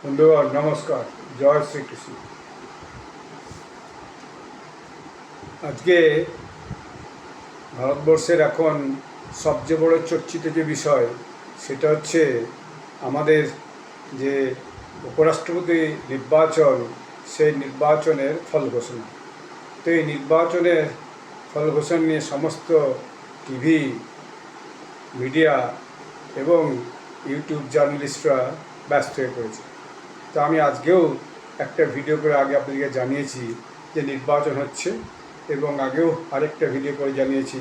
বন্ধুগণ নমস্কার, জয় শ্রীকৃষ্ণ। আজকে ভারতবর্ষের এখন সবচেয়ে বড় চর্চিত যে বিষয় সেটা হচ্ছে আমাদের যে উপরাষ্ট্রপতি নির্বাচন, সেই নির্বাচনের ফল ঘোষণা। তো এই নির্বাচনের ফল ঘোষণা নিয়ে সমস্ত টিভি, মিডিয়া এবং ইউটিউব জার্নালিস্টরা ব্যস্ত হয়ে পড়েছে। তো আমি আজকেও একটা ভিডিও করে আগে আপনাদেরকে জানিয়েছি যে নির্বাচন হচ্ছে, এবং আগেও আরেকটা ভিডিও করে জানিয়েছি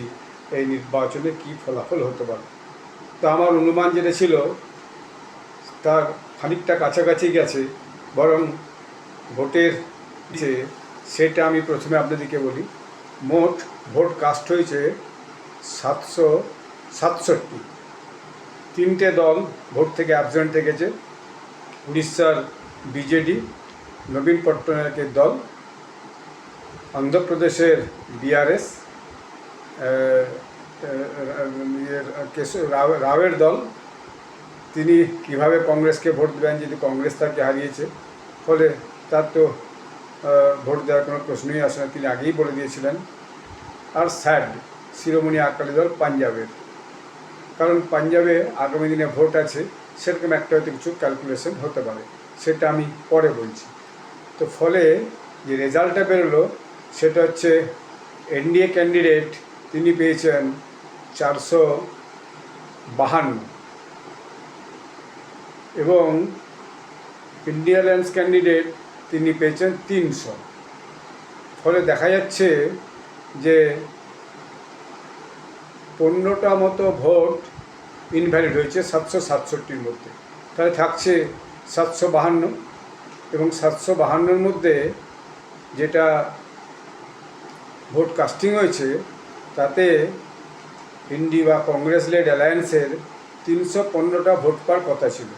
এই নির্বাচনে কী ফলাফল হতে পারে। তো আমার অনুমান যেটা ছিল তার খানিকটা কাছাকাছি গেছে, বরং ভোটের যে সেটা আমি প্রথমে আপনাদেরকে বলি। মোট ভোট কাস্ট হয়েছে 767। তিনটে দল ভোট থেকে অ্যাবসেন্ট থেকেছে। উড়িষ্যার বিজেডি, নবীন পট্টনায়কের দল, অন্ধ্রপ্রদেশের বিআরএস, রাওয়ের দল। তিনি কিভাবে কংগ্রেসকে ভোট দেবেন, যদি কংগ্রেস তাকে হারিয়েছে, ফলে তার তো ভোট দেওয়ার কোনো প্রশ্নই আসে না, তিনি আগেই বলে দিয়েছিলেন। আর স্যাড, শিরোমণি আকালি দল পাঞ্জাবের, কারণ পাঞ্জাবে আগামী দিনে ভোট আছে, সেরকম একটা হয়তো কিছু ক্যালকুলেশন হতে পারে, সেটা আমি পরে বলছি। তো ফলে যে রেজাল্টটা বেরোলো সেটা হচ্ছে এনডিএ ক্যান্ডিডেট তিনি পেয়েছেন 452, এবং ইন্ডিয়া অ্যালায়েন্স ক্যান্ডিডেট তিনি পেয়েছেন 300। ফলে দেখা যাচ্ছে যে 15টা মতো ভোট ইনভ্যালিড হয়েছে 767-র মধ্যে। তাহলে থাকছে 752, এবং 752-র মধ্যে যেটা ভোট কাস্টিং হয়েছে তাতে ইন্ডি বা কংগ্রেস লেড অ্যালায়েন্সের 315টা ভোট পাওয়ার কথা ছিল।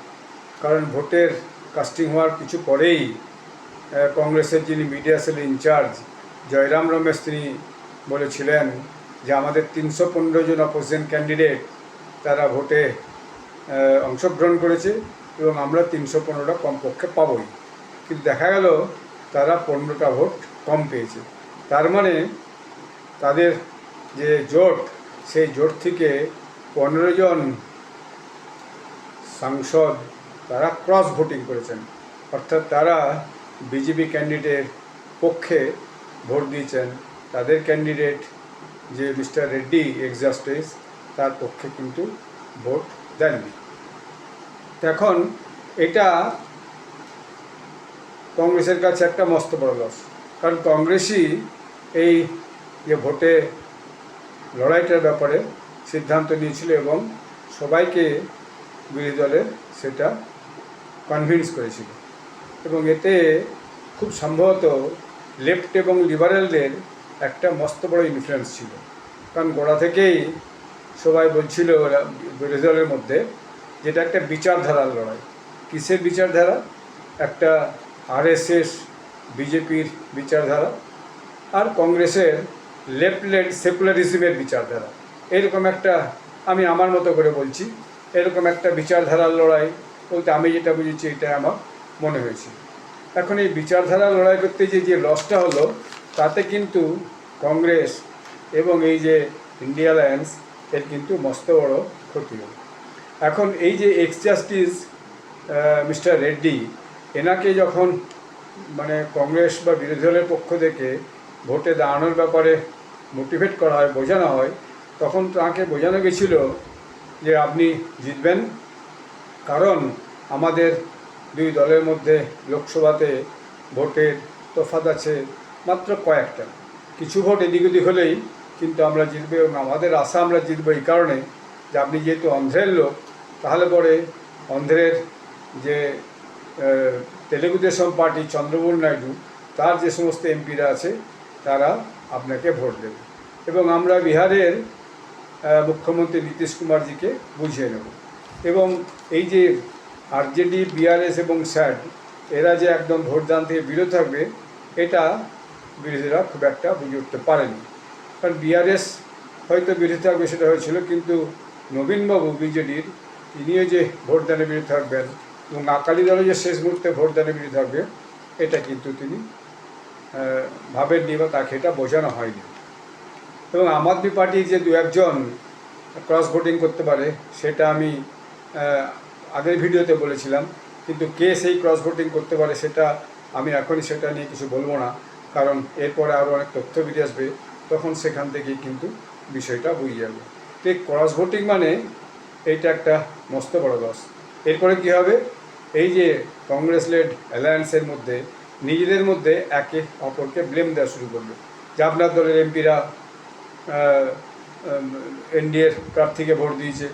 কারণ ভোটের কাস্টিং হওয়ার কিছু পরেই কংগ্রেসের যিনি মিডিয়া সেলের ইনচার্জ জয়রাম রমেশ তিনি বলেছিলেন যে আমাদের 315 জন অপোজিশন ক্যান্ডিডেট তারা ভোটে অংশগ্রহণ করেছে, এবং আমরা 315টা কমপক্ষে পাবই। কিন্তু দেখা গেল তারা 15টা ভোট কম পেয়েছে। তার মানে তাদের যে জোট, সেই জোট থেকে 15 জন সাংসদ তারা ক্রস ভোটিং করেছেন, অর্থাৎ তারা বিজেপি ক্যান্ডিডেটের পক্ষে ভোট দিয়েছেন, তাদের ক্যান্ডিডেট যে মিস্টার রেড্ডি এক্সাস্টেস তার পক্ষে কিন্তু ভোট দেননি। এখন এটা কংগ্রেসের কাছে একটা মস্ত বড় লস, কারণ কংগ্রেসই এই যে ভোটে লড়াইটার ব্যাপারে সিদ্ধান্ত নিয়েছিল এবং সবাইকে বিরোধী দলের সেটা কনভিন্স করেছিল, এবং এতে খুব সম্ভবত লেফট এবং লিবারেলদের একটা মস্ত বড় ইনফ্লুয়েন্স ছিল। কারণ গোড়া থেকেই সবাই বলছিল বিরোধী দলের মধ্যে যেটা একটা বিচারধারার লড়াই। কিসের বিচারধারা? একটা আরএসএস বিজেপির বিচারধারা, আর কংগ্রেসের লেফট লেড সেকুলারিজমের বিচারধারা। এরকম একটা, আমি আমার মতো করে বলছি, এরকম একটা বিচারধারার লড়াই বলতে আমি যেটা বুঝেছি এটা আমার মনে হয়েছে। এখন এই বিচারধারার লড়াই করতে যে লসটা হলো, তাতে কিন্তু কংগ্রেস এবং এই যে ইন্ডিয়া অ্যালায়েন্স এর কিন্তু মস্ত বড় ক্ষতি হলো। এখন এই যে এক্স জাস্টিস মিস্টার রেড্ডি, এনাকে যখন মানে কংগ্রেস বা বিরোধী দলের পক্ষ থেকে ভোটে দাঁড়ানোর ব্যাপারে মোটিভেট করা হয়, বোঝানো হয়, তখন তাকে বোঝানো গেছিল যে আপনি জিতবেন, কারণ আমাদের দুই দলের মধ্যে লোকসভাতে ভোটের তফাৎ আছে মাত্র কয়েকটা, কিছু ভোট এদিক ওদিক হলেই কিন্তু আমরা জিতবো, এবং আমাদের আশা আমরা জিতবো এই কারণে যে আপনি যেহেতু অন্ধ্রের লোক, তাহলে পরে অন্ধ্রের যে তেলেগু দেশম পার্টি চন্দ্রবাবু নাইডু তার যে সমস্ত এমপিরা আছে তারা আপনাকে ভোট দেবে, এবং আমরা বিহারের মুখ্যমন্ত্রী নীতিশ কুমারজিকে বুঝিয়ে নেব। এবং এই যে আরজেডি, বিআরএস এবং স্যাড এরা যে একদম ভোটদান থেকে বিরত থাকবে, এটা বিরোধীরা খুব একটা বুঝে উঠতে পারেনি। কারণ বিআরএস হয়তো বিরোধী থাকবে সেটা হয়েছিল, কিন্তু নবীনবাবু বিজেডির তিনিও যে ভোটদানে বিরত থাকবেন এবং আকালি দলে যে শেষ মুহূর্তে ভোটদানে বিরোধী থাকবে এটা কিন্তু তিনি ভাবেননি বা তাকে এটা বোঝানো হয়নি। এবং আম আদমি পার্টির যে দু একজন ক্রস ভোটিং করতে পারে সেটা আমি আগের ভিডিওতে বলেছিলাম, কিন্তু কে সেই ক্রস ভোটিং করতে পারে সেটা আমি এখনই সেটা নিয়ে কিছু বলবো না, কারণ এরপরে আরও অনেক তথ্য বেরিয়ে আসবে, তখন সেখান থেকেই কিন্তু বিষয়টা বুঝে যাবে। তো এই ক্রস ভোটিং মানে এইটা একটা মস্ত বড় লস। এরপরে কী হবে, এই যে কংগ্রেস লেড অ্যালায়েন্সের মধ্যে নিজেদের মধ্যে একে অপরকে ব্লেম দেওয়া শুরু করবে যে আপনার দলের এমপিরা এনডিএর প্রার্থীকে ভোট দিয়েছে,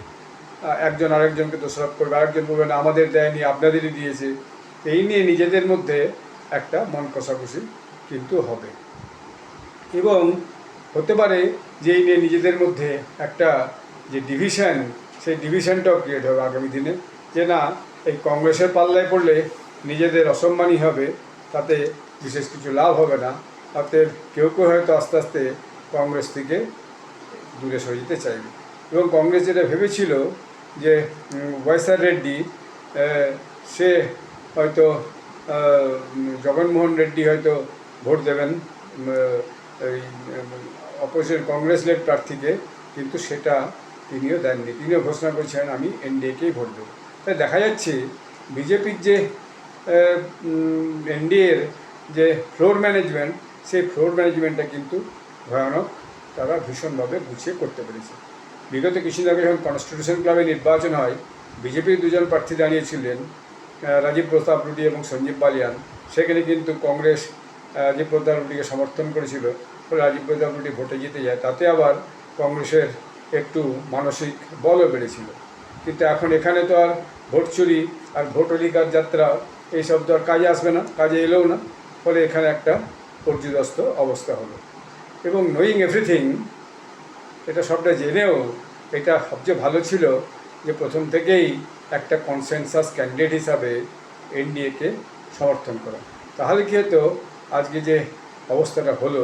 একজন আরেকজনকে দোষারোপ করবে, আরেকজন বলবেন আমাদের দেয়নি আপনাদেরই দিয়েছে। এই নিয়ে নিজেদের মধ্যে একটা মন কষাকষি কিন্তু হবে, এবং হতে পারে যে এই নিয়ে নিজেদের মধ্যে একটা যে ডিভিশন, সেই ডিভিশনটাও ক্রিয়েট হবে আগামী দিনে, যে না এই কংগ্রেসের পাল্লায় পড়লে নিজেদের অসম্মানই হবে, তাতে বিশেষ কিছু লাভ হবে না। তাতে কেউ কেউ হয়তো আস্তে আস্তে কংগ্রেস থেকে দূরে সরে যেতে চাইবে। এবং কংগ্রেস যেটা ভেবেছিল যে ওয়াইএসআর রেড্ডি সে হয়তো জগনমোহন রেড্ডি হয়তো ভোট দেবেন এই অপোজিশন কংগ্রেস লেড প্রার্থীকে, কিন্তু সেটা তিনিও দেননি। তিনিও ঘোষণা করেছেন আমি এনডিএকেই ভোট দেবো। তাই দেখা যাচ্ছে বিজেপির যে এনডিএর যে ফ্লোর ম্যানেজমেন্ট, সেই ফ্লোর ম্যানেজমেন্টটা কিন্তু ভয়ানক, তারা ভীষণভাবে গুছিয়ে করতে পেরেছে। বিগত কিছুদিন আগে যখন কনস্টিটিউশন ক্লাবে নির্বাচন হয়, বিজেপির দুজন প্রার্থী দাঁড়িয়েছিলেন, রাজীব প্রতাপ রুডি এবং সঞ্জীব বালিয়ান। সেখানে কিন্তু কংগ্রেস রাজীব প্রতাপ রুডিকে সমর্থন করেছিল, ফলে রাজীব প্রতাপ রুডি ভোটে জিতে যায়। তাতে আবার কংগ্রেসের একটু মানসিক বলও বেড়েছিল। কিন্তু এখন এখানে তো আর ভোট চুরি আর ভোট অধিকার যাত্রা এইসব তো আর কাজে আসবে না, কাজে এলেও না, ফলে এখানে একটা পর্যুদস্ত অবস্থা হলো। এবং নোয়িং এভরিথিং, এটা সবটা জেনেও এটা সবচেয়ে ভালো ছিল যে প্রথম থেকেই একটা কনসেনসাস ক্যান্ডিডেট হিসাবে এনডিএকে সমর্থন করা। তাহলে কী হতো, আজকে যে অবস্থাটা হলো,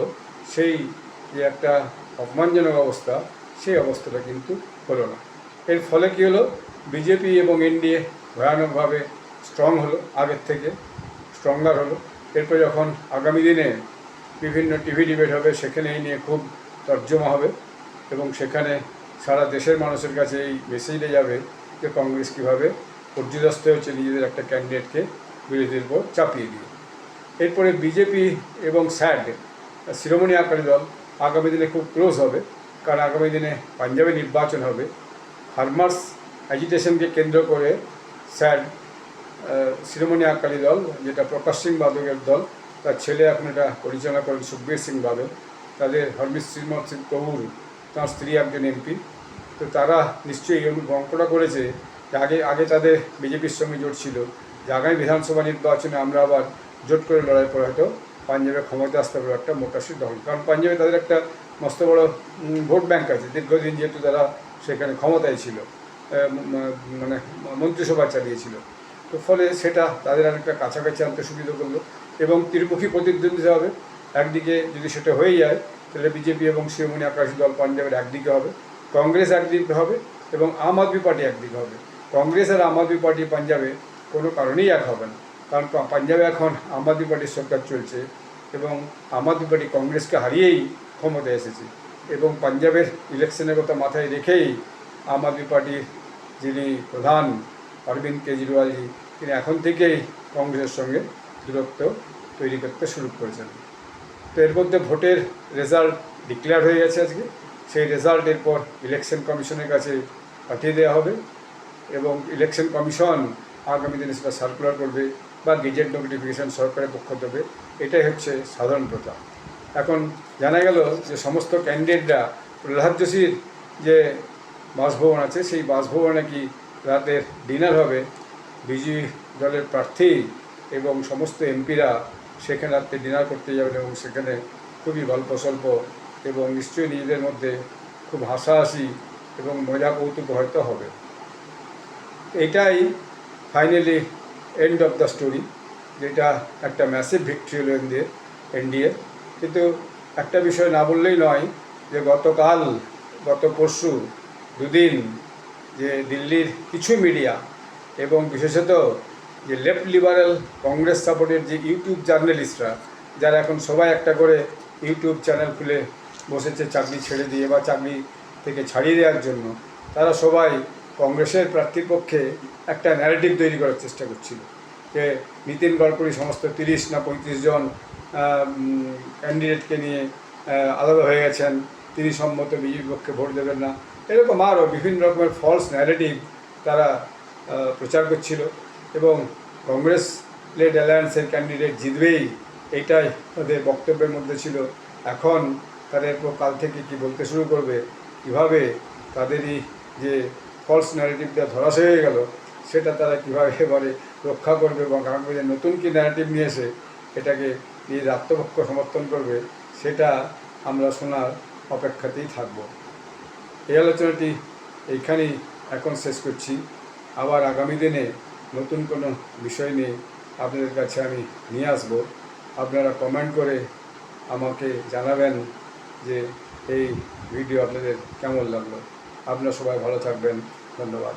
সেই যে একটা অপমানজনক অবস্থা, সেই অবস্থাটা কিন্তু হলো না। এর ফলে কী হলো, বিজেপি এবং এনডিএ ভয়ানকভাবে স্ট্রং হলো, আগের থেকে স্ট্রঙ্গার হলো। এরপর যখন আগামী দিনে বিভিন্ন টিভি ডিবেট হবে, সেখানে এই নিয়ে খুব তর্জমা হবে, এবং সেখানে সারা দেশের মানুষের কাছে এই মেসেজটা যাবে যে কংগ্রেস কীভাবে পর্যুদস্ত হচ্ছে নিজেদের একটা ক্যান্ডিডেটকে বিরোধীদের উপর চাপিয়ে দিয়ে। এরপরে বিজেপি এবং স্যাড শিরোমণি আকালি দল আগামী দিনে খুব ক্লোজ হবে, কারণ আগামী দিনে পাঞ্জাবে নির্বাচন হবে। ফার্মার্স অ্যাজিটেশনকে কেন্দ্র করে স্যাড শিরোমণি আকালি দল, যেটা প্রকাশ সিং বাদলের দল, তার ছেলে এখন এটা পরিচালনা করেন সুখবীর সিং বাদল, তাদের হরমিত সিং কৌর, তাঁর স্ত্রী একজন এমপি। তো তারা নিশ্চয়ই এই অঙ্কটা করেছে যে আগে তাদের বিজেপির সঙ্গে জোট ছিল, যে আগামী বিধানসভা নির্বাচনে আমরা আবার জোট করে লড়াই করে হয়তো পাঞ্জাবে ক্ষমতা আসতে পারবে একটা মোটাসি দল, কারণ পাঞ্জাবে তাদের একটা মস্ত বড় ভোট ব্যাঙ্ক আছে, দীর্ঘদিন যেহেতু তারা সেখানে ক্ষমতায় ছিল, মানে মন্ত্রিসভা চালিয়েছিল। তো ফলে সেটা তাদের অনেকটা কাছাকাছি আনতে সুবিধা করলো, এবং ত্রিমুখী প্রতিদ্বন্দ্বিতা হবে। একদিকে যদি সেটা হয়ে যায়, তাহলে বিজেপি এবং শিরোমণি আকালি দল পাঞ্জাবের একদিকে হবে, কংগ্রেস একদিকে হবে, এবং আম আদমি পার্টি একদিকে হবে। কংগ্রেস আর আম আদমি পার্টি পাঞ্জাবে কোনো কারণেই এক হবে না, কারণ পাঞ্জাবে এখন আম আদমি পার্টির সরকার চলছে, এবং আম আদমি পার্টি কংগ্রেসকে হারিয়েই ক্ষমতায় এসেছে। এবং পাঞ্জাবের ইলেকশনের কথা মাথায় রেখেই আম আদমি পার্টির যিনি প্রধান অরবিন্দ কেজরিওয়ালজি, তিনি এখন থেকেই কংগ্রেসের সঙ্গে দূরত্ব তৈরি করতে শুরু করেছেন। তো এর মধ্যে ভোটের রেজাল্ট ডিক্লেয়ার হয়ে গেছে আজকে। সেই রেজাল্ট এরপর ইলেকশন কমিশনের কাছে পাঠিয়ে দেওয়া হবে, এবং ইলেকশন কমিশন আগামী দিনে সেটা সার্কুলার করবে বা গেজেট নোটিফিকেশান সরকারের পক্ষ দেবে। এটাই হচ্ছে সাধারণ প্রথা। এখন জানা গেল যে সমস্ত ক্যান্ডিডেটরা প্রহ্লাদ যোশীর যে বাসভবন আছে, সেই বাসভবনে নাকি রাতের ডিনার হবে, বিজেপি দলের প্রার্থী এবং সমস্ত এমপিরা সেখানে রাত্রে ডিনার করতে যাবেন, এবং সেখানে খুবই গল্প স্বল্প এবং নিশ্চয়ই নিজেদের মধ্যে খুব হাসাহাসি এবং মজা কৌতুক হয়তো হবে। এটাই finally end of the story, যেটা একটা ম্যাসিভ ভিক্টরি হলো এনডিএ। কিন্তু একটা বিষয় না বললেই নয় যে গত পরশু দুদিন যে দিল্লির কিছু মিডিয়া এবং বিশেষত যে লেফট লিবারেল কংগ্রেস সাপোর্টের যে ইউটিউব জার্নালিস্টরা, যারা এখন সবাই একটা করে ইউটিউব চ্যানেল খুলে বসেছে চাকরি ছেড়ে দিয়ে বা চাকরি থেকে ছাড়িয়ে দেওয়ার জন্য, তারা সবাই কংগ্রেসের প্রার্থীর পক্ষে একটা ন্যারেটিভ তৈরি করার চেষ্টা করছিল যে নীতিন গডকরি সমস্ত 30 না 35 জন ক্যান্ডিডেটকে নিয়ে আলাদা হয়ে গেছেন, তিনি সম্মত বিজেপির পক্ষে ভোট দেবেন না, এরকম আরও বিভিন্ন রকমের ফলস ন্যারেটিভ তারা প্রচার করছিল এবং কংগ্রেস লেড অ্যালায়েন্সের ক্যান্ডিডেট জিতবেই, এইটাই তাদের বক্তব্যের মধ্যে ছিল। এখন তাদের কাল থেকে কি বলতে শুরু করবে, কীভাবে তাদেরই যে ফলস ন্যারেটিভটা ধরাশায়ী হয়ে গেল সেটা তারা কীভাবে এবারে রক্ষা করবে এবং আগামী দিনে নতুন কি ন্যারেটিভ নিয়ে এসে এটাকে নিজের আত্মপক্ষ সমর্থন করবে, সেটা আমরা শোনার অপেক্ষাতেই থাকব। এই আলোচনাটি এইখানেই এখন শেষ করছি। আবার আগামী দিনে নতুন কোনো বিষয় নিয়ে আপনাদের কাছে আমি নিয়ে আসব। আপনারা কমেন্ট করে আমাকে জানাবেন যে এই ভিডিও আপনাদের কেমন লাগলো। আপনারা সবাই ভালো থাকবেন। ধন্যবাদ।